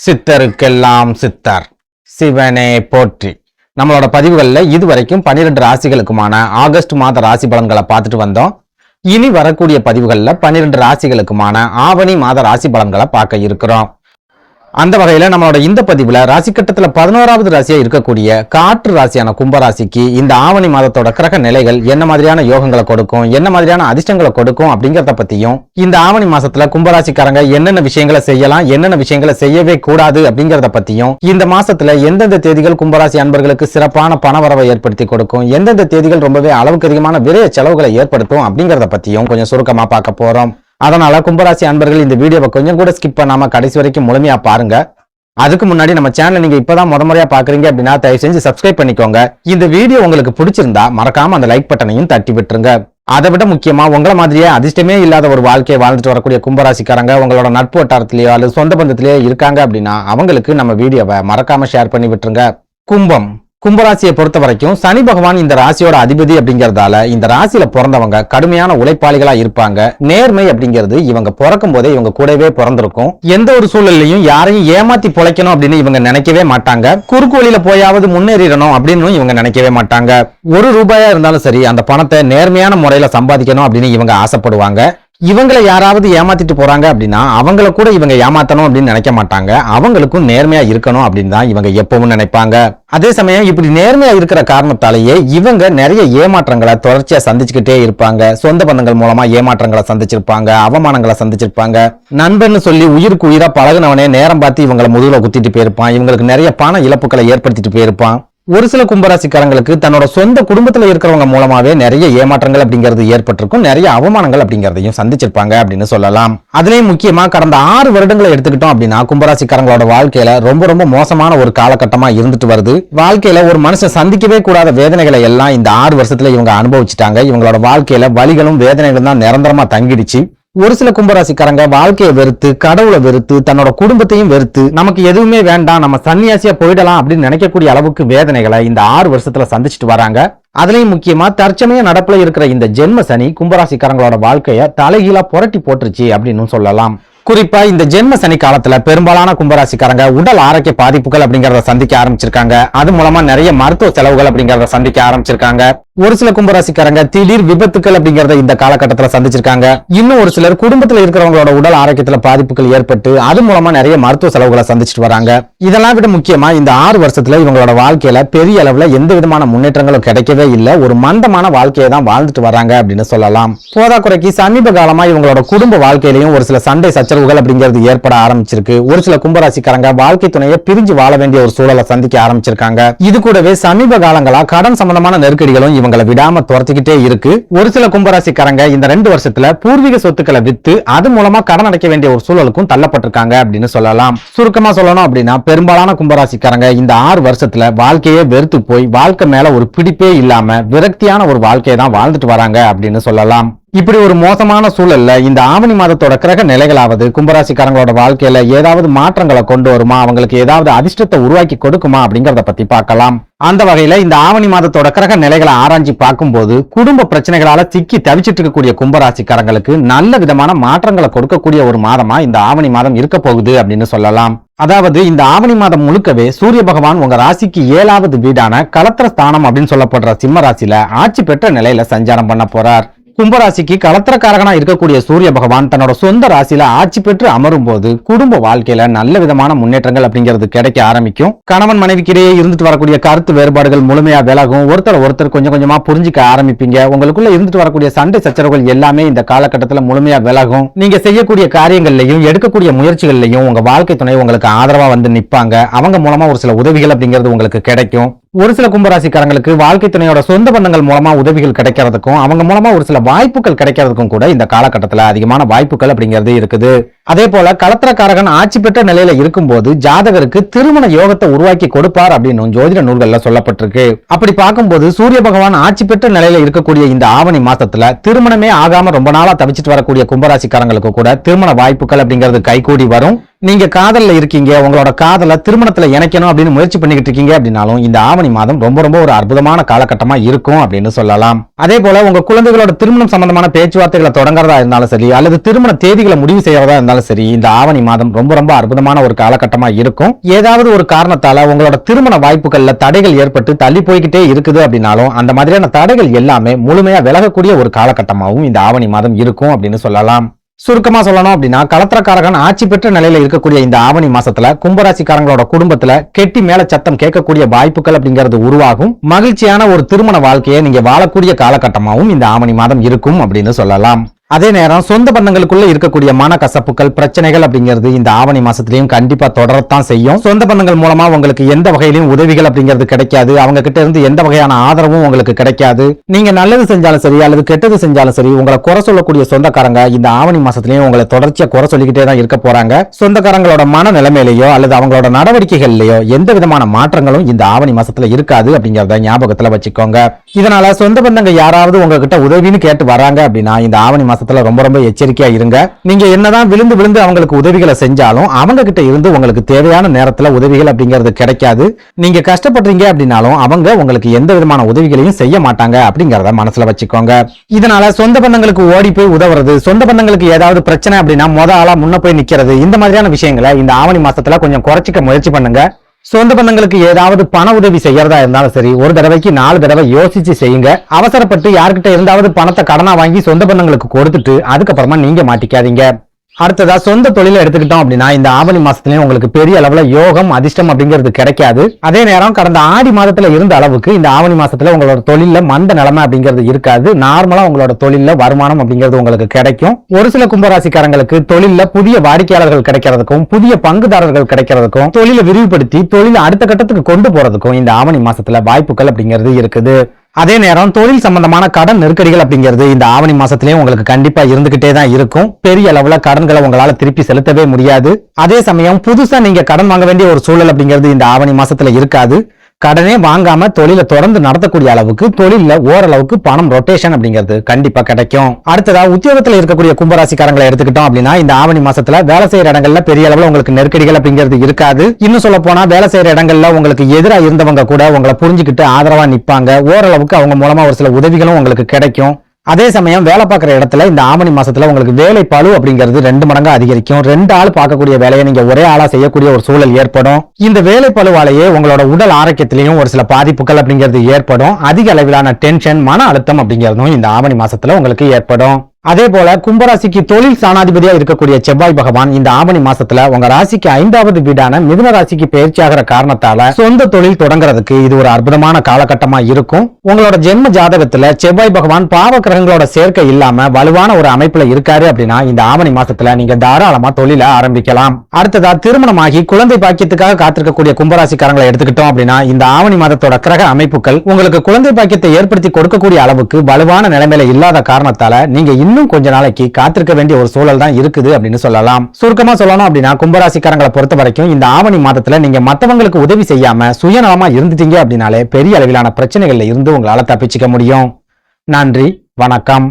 சித்தருக்கெல்லாம் சித்தர் சிவனே போற்றி. நம்மளோட பதிவுகளில் இதுவரைக்கும் 12 ராசிகளுக்குமான ஆகஸ்ட் மாத ராசி பலன்களை பார்த்துட்டு வந்தோம். இனி வரக்கூடிய பதிவுகளில் 12 ராசிகளுக்குமான ஆவணி மாத ராசி பலன்களை பார்க்க இருக்கிறோம். அந்த வகையில நம்மளோட இந்த பதிவுல ராசி கட்டத்துல 11வது ராசியா இருக்கக்கூடிய காற்று ராசியான கும்பராசிக்கு இந்த ஆவணி மாதத்தோட கிரக நிலைகள் என்ன மாதிரியான யோகங்களை கொடுக்கும், என்ன மாதிரியான அதிர்ஷ்டங்களை கொடுக்கும் அப்படிங்கறத பத்தியும், இந்த ஆவணி மாசத்துல கும்பராசிக்காரங்க என்னென்ன விஷயங்களை செய்யலாம், என்னென்ன விஷயங்களை செய்யவே கூடாது அப்படிங்கறத பத்தியும், இந்த மாசத்துல எந்தெந்த தேதிகள் கும்பராசி அன்பர்களுக்கு சிறப்பான பணவரவை ஏற்படுத்தி கொடுக்கும், எந்தெந்த தேதிகள் ரொம்பவே அளவுக்கு அதிகமான விரைய செலவுகளை ஏற்படுத்தும் அப்படிங்கறத பத்தியும் கொஞ்சம் சுருக்கமா பார்க்க போறோம். அதனால கும்பராசி அன்பர்கள் இந்த வீடியோவை கொஞ்சம் கூட ஸ்கிப் பண்ணாம கடைசி வரைக்கும் முழுமையா பாருங்க. அதுக்கு முன்னாடி நம்ம சேனலை நீங்க இப்பதான் முறையா பாக்குறீங்க அப்படின்னா தயவு செஞ்சு சப்ஸ்கிரைப் பண்ணிக்கோங்க. இந்த வீடியோ உங்களுக்கு பிடிச்சிருந்தா மறக்காம அந்த லைக் பட்டனையும் தட்டி விட்டுருங்க. அதை விட முக்கியமா உங்களை மாதிரியே அதிர்ஷ்டமே இல்லாத ஒரு வாழ்க்கையை வாழ்ந்துட்டு வரக்கூடிய கும்பராசிக்காரங்க உங்களோட நட்பு வட்டாரத்திலேயோ அல்லது சொந்த பந்தத்திலேயோ இருக்காங்க அப்படின்னா அவங்களுக்கு நம்ம வீடியோவை மறக்காம ஷேர் பண்ணி விட்டுருங்க. கும்பராசியை பொறுத்த வரைக்கும் சனி பகவான் இந்த ராசியோட அதிபதி அப்படிங்கறதால இந்த ராசியில பிறந்தவங்க கடுமையான உழைப்பாளிகளா இருப்பாங்க. நேர்மை அப்படிங்கிறது இவங்க பிறக்கும் போதே இவங்க கூடவே பிறந்திருக்கும். எந்த ஒரு சூழலையும் யாரையும் ஏமாத்தி பொழைக்கணும் அப்படின்னு இவங்க நினைக்கவே மாட்டாங்க. குறுக்கு வழியில போயாவது முன்னேறிடணும் அப்படின்னு இவங்க நினைக்கவே மாட்டாங்க. ₹1 இருந்தாலும் சரி அந்த பணத்தை நேர்மையான முறையில சம்பாதிக்கணும் அப்படின்னு இவங்க ஆசைப்படுவாங்க. இவங்களை யாராவது ஏமாத்திட்டு போறாங்க அப்படின்னா அவங்கள கூட இவங்க ஏமாத்தணும் அப்படின்னு நினைக்க மாட்டாங்க. அவங்களுக்கும் நேர்மையா இருக்கணும் அப்படின்னு தான் இவங்க எப்பவும் நினைப்பாங்க. அதே சமயம் இப்படி நேர்மையா இருக்கிற காரணத்தாலேயே இவங்க நிறைய ஏமாற்றங்களை தொடர்ச்சியா சந்திச்சுக்கிட்டே இருப்பாங்க. சொந்த பந்தங்கள் மூலமா ஏமாற்றங்களை சந்திச்சிருப்பாங்க, அவமானங்களை சந்திச்சிருப்பாங்க. நண்பன்னு சொல்லி உயிருக்கு உயிரா பழகுனவனே நேரம் பார்த்து இவங்களை முதுகுல குத்திட்டு போயிருப்பான். இவங்களுக்கு நிறைய பண இழப்புகளை ஏற்படுத்திட்டு போயிருப்பான். ஒரு சில கும்பராசிக்காரங்களுக்கு தன்னோட சொந்த குடும்பத்துல இருக்கிறவங்க மூலமாவே நிறைய ஏமாற்றங்கள் அப்படிங்கிறது ஏற்பட்டிருக்கும், நிறைய அவமானங்கள் அப்படிங்கிறதையும் சந்திச்சிருப்பாங்க அப்படின்னு சொல்லலாம். அதுலயும் முக்கியமா கடந்த 6 வருடங்களை எடுத்துக்கிட்டோம் அப்படின்னா கும்பராசிக்காரங்களோட வாழ்க்கையில ரொம்ப மோசமான ஒரு காலகட்டமா இருந்துட்டு வருது. வாழ்க்கையில ஒரு மனுஷன் சந்திக்கவே கூடாத வேதனைகளை எல்லாம் இந்த 6 வருஷத்துல இவங்க அனுபவிச்சுட்டாங்க. இவங்களோட வாழ்க்கையில வலிகளும் வேதனைகளும் தான் நிரந்தரமா தங்கிடுச்சு. ஒரு சில கும்பராசிக்காரங்க வாழ்க்கையை வெறுத்து, கடவுளை வெறுத்து, தன்னோட குடும்பத்தையும் வெறுத்து, நமக்கு எதுவுமே வேண்டாம், நம்ம சன்னியாசியா போயிடலாம் அப்படின்னு நினைக்கக்கூடிய அளவுக்கு வேதனைகளை இந்த 6 வருஷத்துல சந்திச்சுட்டு வராங்க. அதுலயும் முக்கியமா தற்சமய நடப்புல இருக்கிற இந்த ஜென்ம சனி கும்பராசிக்காரங்களோட வாழ்க்கைய தலைகீழா புரட்டி போட்டுருச்சு அப்படின்னு சொல்லலாம். குறிப்பா இந்த ஜென்ம சனி காலத்துல பெரும்பாலான கும்பராசிக்காரங்க உடல் ஆரோக்கிய பாதிப்புகள் அப்படிங்கறத சந்திக்க ஆரம்பிச்சிருக்காங்க. அது மூலமா நிறைய மருத்துவ செலவுகள் அப்படிங்கறத சந்திக்க ஆரம்பிச்சிருக்காங்க. ஒரு சில கும்பராசிக்காரங்க திடீர் விபத்துக்கள் அப்படிங்கறத இந்த காலகட்டத்துல சந்திச்சிருக்காங்க. இன்னும் ஒரு சிலர் குடும்பத்துல இருக்கிறவங்களோட உடல் ஆரோக்கியத்துல பாதிப்புகள் ஏற்பட்டு அது மூலமா நிறைய மருத்துவ செலவுகளை சந்திச்சுட்டு வராங்க. இதெல்லாம் விட முக்கியமா இந்த 6 வருஷத்துல இவங்களோட வாழ்க்கையில பெரிய அளவுல எந்த விதமான முன்னேற்றங்களும் கிடைக்கவே இல்லை. ஒரு மந்தமான வாழ்க்கையை தான் வாழ்ந்துட்டு வராங்க அப்படின்னு சொல்லலாம். போதாக்குறைக்கு சமீப காலமா இவங்களோட குடும்ப வாழ்க்கையிலையும் ஒரு சில சண்டை சச்சரவுகள் அப்படிங்கிறது ஏற்பட ஆரம்பிச்சிருக்கு. ஒரு சில கும்பராசிக்காரங்க வாழ்க்கை துணையை பிரிஞ்சு வாழ வேண்டிய ஒரு சூழலை சந்திக்க ஆரம்பிச்சிருக்காங்க. இது கூடவே சமீப காலங்களா கடன் சம்பந்தமான நெருக்கடிகளும் இவங்களை விடாம துரத்திக்கிட்டே இருக்கு. ஒரு சில கும்பராசிக்காரங்க இந்த 2 வருஷத்துல பூர்வீக சொத்துக்களை வித்து அது மூலமா கடன் அடைக்க வேண்டிய ஒரு சூழலுக்கும் தள்ளப்பட்டிருக்காங்க அப்படின்னு சொல்லலாம். சுருக்கமா சொல்லணும் அப்படின்னா பெரும்பாலான கும்பராசிக்காரங்க இந்த 6 வருஷத்துல வாழ்க்கையே வெறுத்து போய் வாழ்க்கை மேல ஒரு பிடிப்பே இல்லாம விரக்தியான ஒரு வாழ்க்கையை தான் வாழ்ந்துட்டு வராங்க அப்படின்னு சொல்லலாம். இப்படி ஒரு மோசமான சூழல்ல இந்த ஆவணி மாதத்தோட கிரக நிலைகளாவது கும்பராசிக்காரங்களோட வாழ்க்கையில ஏதாவது மாற்றங்களை கொண்டு வருமா, அவங்களுக்கு ஏதாவது அதிர்ஷ்டத்தை உருவாக்கி கொடுக்குமா அப்படிங்கறத பத்தி பார்க்கலாம். அந்த வகையில இந்த ஆவணி மாதத்தோட கிரக நிலைகளை ஆராய்ச்சி பார்க்கும்போது குடும்ப பிரச்சனைகளால சிக்கி தவிச்சிட்டு இருக்கக்கூடிய கும்பராசிக்காரங்களுக்கு நல்ல விதமான மாற்றங்களை கொடுக்கக்கூடிய ஒரு மாதமா இந்த ஆவணி மாதம் இருக்க போகுது அப்படின்னு சொல்லலாம். அதாவது இந்த ஆவணி மாதம் முழுக்கவே சூரிய பகவான் உங்க ராசிக்கு 7வது வீடான களத்திர ஸ்தானம் அப்படின்னு சொல்லப்படுற சிம்ம ராசியில ஆட்சி பெற்ற நிலையில சஞ்சாரம் பண்ண போறார். கும்பராசிக்கு களத்திரக்காரகனா இருக்கக்கூடிய சூரிய பகவான் தன்னோட சொந்த ராசியில ஆட்சி பெற்று அமரும் போது குடும்ப வாழ்க்கையில நல்ல விதமான முன்னேற்றங்கள் அப்படிங்கிறது கிடைக்க ஆரம்பிக்கும். கணவன் மனைவிக்கிடையே இருந்துட்டு வரக்கூடிய கருத்து வேறுபாடுகள் முழுமையா விலகும். ஒருத்தர் கொஞ்சம் கொஞ்சமா புரிஞ்சுக்க ஆரம்பிப்பீங்க. உங்களுக்குள்ள இருந்துட்டு வரக்கூடிய சண்டை சச்சரவுகள் எல்லாமே இந்த காலகட்டத்துல முழுமையா விலகும். நீங்க செய்யக்கூடிய காரியங்கள்லையும் எடுக்கக்கூடிய முயற்சிகள்லையும் உங்க வாழ்க்கை துணை உங்களுக்கு ஆதரவா வந்து நிப்பாங்க. அவங்க மூலமா ஒரு சில உதவிகள் அப்படிங்கிறது உங்களுக்கு கிடைக்கும். ஒரு சில கும்பராசிக்காரங்களுக்கு வாழ்க்கை துணையோட சொந்த பந்தங்கள் மூலமா உதவிகள் கிடைக்கிறதுக்கும் அவங்க மூலமா ஒரு சில வாய்ப்புகள் கிடைக்கிறதுக்கும் கூட இந்த காலகட்டத்துல அதிகமான வாய்ப்புகள் அப்படிங்கிறது இருக்குது. அதே போல களத்திரக்காரகன் ஆட்சி பெற்ற நிலையில இருக்கும்போது ஜாதகருக்கு திருமண யோகத்தை உருவாக்கி கொடுப்பார் அப்படின்னு ஜோதிட நூல்கள்ல சொல்லப்பட்டிருக்கு. அப்படி பார்க்கும்போது சூரிய பகவான் ஆட்சி பெற்ற நிலையில இருக்கக்கூடிய இந்த ஆவணி மாசத்துல திருமணமே ஆகாம ரொம்ப நாளா தவிச்சிட்டு வரக்கூடிய கும்பராசிக்காரங்களுக்கு கூட திருமண வாய்ப்புகள் அப்படிங்கிறது கைகூடி வரும். நீங்க காதல்ல இருக்கீங்க, உங்களோட காதல திருமணத்துல இணைக்கணும் அப்படின்னு முயற்சி பண்ணிக்கிட்டு இருக்கீங்க அப்படின்னாலும் இந்த ஆவணி மாதம் ரொம்ப ரொம்ப ஒரு அற்புதமான காலகட்டமா இருக்கும் அப்படின்னு சொல்லலாம். அதே போல உங்க குழந்தைகளோட திருமணம் சம்பந்தமான பேச்சுவார்த்தைகளை தொடங்குறதா இருந்தாலும் சரி, அல்லது திருமண தேதிகளை முடிவு செய்யறதா இருந்தாலும் சரி, இந்த ஆவணி மாதம் ரொம்ப ரொம்ப அற்புதமான ஒரு காலகட்டமா இருக்கும். ஏதாவது ஒரு காரணத்தால உங்களோட திருமண வாய்ப்புகள்ல தடைகள் ஏற்பட்டு தள்ளி போய்கிட்டே இருக்குது அப்படின்னாலும் அந்த மாதிரியான தடைகள் எல்லாமே முழுமையா விலகக்கூடிய ஒரு காலகட்டமாகவும் இந்த ஆவணி மாதம் இருக்கும் அப்படின்னு சொல்லலாம். சுருக்கமா சொல்லணும் அப்படின்னா, களத்திரக்காரகன் ஆட்சி பெற்ற நிலையில இருக்கக்கூடிய இந்த ஆவணி மாசத்துல கும்பராசிக்காரங்களோட குடும்பத்துல கெட்டி மேல சத்தம் கேட்கக்கூடிய வாய்ப்புகள் அப்படிங்கிறது உருவாகும். மகிழ்ச்சியான ஒரு திருமண வாழ்க்கையை நீங்க வாழக்கூடிய காலகட்டமாகவும் இந்த ஆவணி மாதம் இருக்கும் அப்படின்னு சொல்லலாம். அதே நேரம் சொந்த பந்தங்களுக்குள்ள இருக்கக்கூடிய மனக்கசப்புகள், பிரச்சனைகள் அப்படிங்கிறது இந்த ஆவணி மாசத்திலையும் கண்டிப்பா தொடரத்தான் செய்யும். சொந்த பந்தங்கள் மூலமா உங்களுக்கு எந்த வகையிலும் உதவிகள் அப்படிங்கிறது கிடைக்காது. அவங்க கிட்ட இருந்து எந்த வகையான ஆதரவும் உங்களுக்கு கிடைக்காது. நீங்க நல்லது செஞ்சாலும் சரி அல்லது கெட்டது செஞ்சாலும் சரி, உங்களை குறை சொல்லக்கூடிய சொந்தக்காரங்க இந்த ஆவணி மாசத்திலையும் உங்களை தொடர்ச்சியா குறை சொல்லிக்கிட்டே தான் இருக்க போறாங்க. சொந்தக்காரங்களோட மன நிலைமையிலேயோ அல்லது அவங்களோட நடவடிக்கைகள்லயோ எந்த விதமான மாற்றங்களும் இந்த ஆவணி மாசத்துல இருக்காது அப்படிங்கறத ஞாபகத்துல வச்சுக்கோங்க. இதனால சொந்த பந்தங்க யாராவது உங்ககிட்ட உதவின்னு கேட்டு வராங்க அப்படின்னா இந்த ஆவணி மாசத்துல ரொம்ப ரொம்ப எச்சரிக்கையா இருங்க. நீங்க என்னதான் விழுந்து விழுந்து அவங்களுக்கு உதவிகளை செஞ்சாலும் அவங்க கிட்ட இருந்து உங்களுக்கு தேவையான நேரத்துல உதவிகள் அப்படிங்கிறது கிடைக்காது. நீங்க கஷ்டப்படுறீங்க அப்படின்னாலும் அவங்க உங்களுக்கு எந்த விதமான உதவிகளையும் செய்ய மாட்டாங்க அப்படிங்கறத மனசுல வச்சுக்கோங்க. இதனால சொந்த பந்தங்களுக்கு ஓடி போய் உதவுறது, சொந்த பந்தங்களுக்கு ஏதாவது பிரச்சனை அப்படின்னா ஆளா முன்ன போய் நிக்கிறது, இந்த மாதிரியான விஷயங்களை இந்த ஆவணி மாசத்துல கொஞ்சம் குறைச்சிக்க முயற்சி பண்ணுங்க. சொந்த பந்தங்களுக்கு ஏதாவது பண உதவி செய்யறதா இருந்தாலும் சரி, ஒரு தடவைக்கு 4 தடவை யோசிச்சு செய்யுங்க. அவசரப்பட்டு யார்கிட்ட இருந்தாவது பணத்தை கடனா வாங்கி சொந்த பந்தங்களுக்கு கொடுத்துட்டு அதுக்கப்புறமா நீங்க மாட்டிக்காதீங்க. அடுத்ததா சொந்த தொழிலை எடுத்துக்கிட்டோம் அப்படின்னா இந்த ஆவணி மாசத்துலயும் உங்களுக்கு பெரிய அளவுல யோகம் அதிர்ஷ்டம் அப்படிங்கிறது கிடைக்காது. அதே நேரம் கடந்த ஆடி மாதத்துல இருந்த அளவுக்கு இந்த ஆவணி மாசத்துல உங்களோட தொழில மந்த நிலைமை அப்படிங்கிறது இருக்காது. நார்மலா உங்களோட தொழில வருமானம் அப்படிங்கிறது உங்களுக்கு கிடைக்கும். ஒரு சில கும்பராசிக்காரங்களுக்கு தொழில புதிய வாடிக்கையாளர்கள் கிடைக்கிறதுக்கும் புதிய பங்குதாரர்கள் கிடைக்கிறதுக்கும் தொழிலை விரிவுபடுத்தி தொழிலை அடுத்த கட்டத்துக்கு கொண்டு போறதுக்கும் இந்த ஆவணி மாசத்துல வாய்ப்புகள் அப்படிங்கிறது இருக்குது. அதே நேரம் தொழில் சம்பந்தமான கடன் நெருக்கடிகள் அப்படிங்கிறது இந்த ஆவணி மாசத்திலயும் உங்களுக்கு கண்டிப்பா இருந்துகிட்டே தான் இருக்கும். பெரிய அளவுல கடன்களை உங்களால திருப்பி செலுத்தவே முடியாது. அதே சமயம் புதுசா நீங்க கடன் வாங்க வேண்டிய ஒரு சூழல் அப்படிங்கிறது இந்த ஆவணி மாசத்துல இருக்காது. கடனே வாங்காம தொழிலை தொடர்ந்து நடத்தக்கூடிய அளவுக்கு தொழில ஓரளவுக்கு பணம் ரொட்டேஷன் அப்படிங்கிறது கண்டிப்பா கிடைக்கும். அடுத்ததா உத்தியோகத்துல இருக்கக்கூடிய கும்பராசிக்காரங்களை எடுத்துக்கிட்டோம் அப்படின்னா இந்த ஆவணி மாசத்துல வேலை செய்யற இடங்கள்ல பெரிய அளவுல உங்களுக்கு நெருக்கடிகள் அப்படிங்கிறது இருக்காது. இன்னும் சொல்ல போனா வேலை செய்யற இடங்கள்ல உங்களுக்கு எதிராக இருந்தவங்க கூட உங்களை புரிஞ்சுக்கிட்டு ஆதரவா நிப்பாங்க. ஓரளவுக்கு அவங்க மூலமா ஒரு சில உதவிகளும் உங்களுக்கு கிடைக்கும். அதே சமயம் வேலை பார்க்குற இடத்துல இந்த ஆவணி மாசத்துல உங்களுக்கு வேலை பளு அப்படிங்கிறது 2 மடங்கு அதிகரிக்கும். 2 ஆள் பார்க்கக்கூடிய வேலையை நீங்க ஒரே ஆளா செய்யக்கூடிய ஒரு சூழல் ஏற்படும். இந்த வேலை பளுவாலேயே உங்களோட உடல் ஆரோக்கியத்திலையும் ஒரு சில பாதிப்புகள் அப்படிங்கிறது ஏற்படும். அதிக அளவிலான டென்ஷன், மன அழுத்தம் அப்படிங்கிறதும் இந்த ஆவணி மாசத்துல உங்களுக்கு ஏற்படும். அதே போல கும்பராசிக்கு தொழில் ஸ்தானாதிபதியா இருக்கக்கூடிய செவ்வாய் பகவான் இந்த ஆவணி மாசத்துல உங்க ராசிக்கு 5வது வீடான மிதுன ராசிக்கு பயிற்சியாகிற காரணத்தால சொந்த தொழில் தொடங்குறதுக்கு இது ஒரு அற்புதமான காலகட்டமா இருக்கும். உங்களோட ஜென்ம ஜாதகத்துல செவ்வாய் பகவான் பாவ கிரகங்களோட சேர்க்கை இல்லாம வலுவான ஒரு அமைப்புல இருக்காரு அப்படின்னா இந்த ஆவணி மாசத்துல நீங்க தாராளமா தொழில ஆரம்பிக்கலாம். அடுத்ததா திருமணமாகி குழந்தை பாக்கியத்துக்காக காத்திருக்கக்கூடிய கும்பராசிக்காரங்களை எடுத்துக்கிட்டோம் அப்படின்னா இந்த ஆவணி மாதத்தோட கிரக அமைப்புகள் உங்களுக்கு குழந்தை பாக்கியத்தை ஏற்படுத்தி கொடுக்கக்கூடிய அளவுக்கு வலுவான நிலைமையில இல்லாத காரணத்தால நீங்க இன்னும் கொஞ்ச நாளைக்கு காத்திருக்க வேண்டிய ஒரு சூழல் தான் இருக்குது அப்படின்னு சொல்லலாம். சுருக்கமா சொல்லணும் அப்படின்னா கும்பராசிக்காரங்களை பொறுத்த வரைக்கும் இந்த ஆவணி மாதத்துல நீங்க மத்தவங்களுக்கு உதவி செய்யாம சுயநலமா இருந்துட்டீங்க அப்படின்னாலே பெரிய அளவிலான பிரச்சனைகள்ல இருந்து உங்களால தப்பிச்சுக்க முடியும். நன்றி, வணக்கம்.